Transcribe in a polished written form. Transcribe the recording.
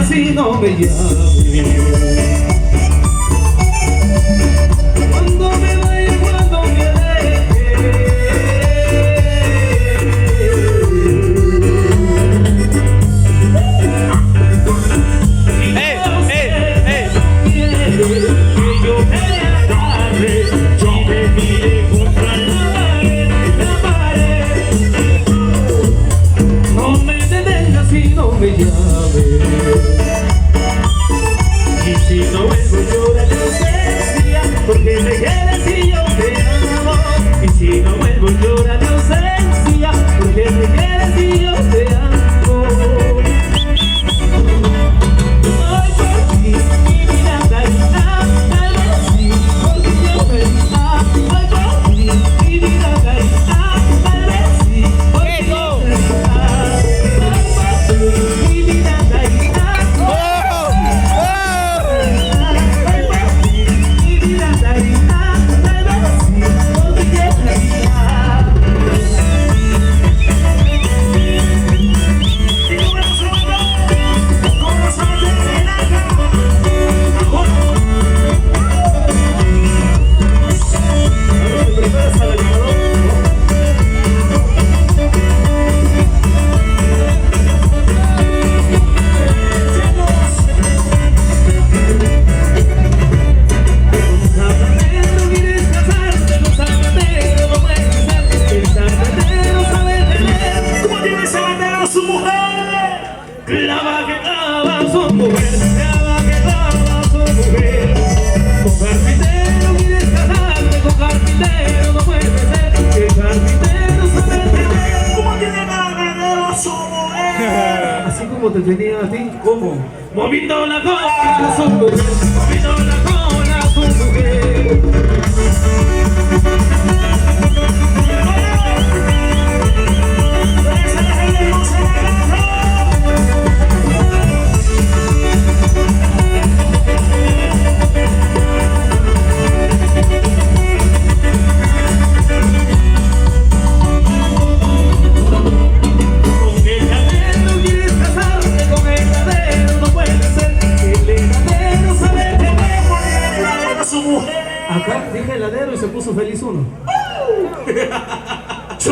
Si no me llames, cuando me vaya, cuando me aleje, que yo me agarre, yo me mire contra la pared, no me detengas si no me llames. Y si no vuelvo llorar de ausencia, porque me quedas y yo te amo. Y si no vuelvo llorar de ausencia, porque me quedas y yo te amo. Ay, por ti, mi vida caerá, así, porque yo me amo. Ay, por ti, mi vida caerá, así, porque yo me amo. Ay, por ti, mi vida caerá. Clava que clava su mujer, clava que clava su mujer. Con carpintero quieres casarte, con carpintero no puede ser. Que carpintero sabe tener. ¿Cómo tiene carpintero su mujer? Así como te tenía a ti, ¿cómo? Moviendo la cola a su mujer, moviendo la cola a su mujer. Acá dije heladero y se puso feliz uno.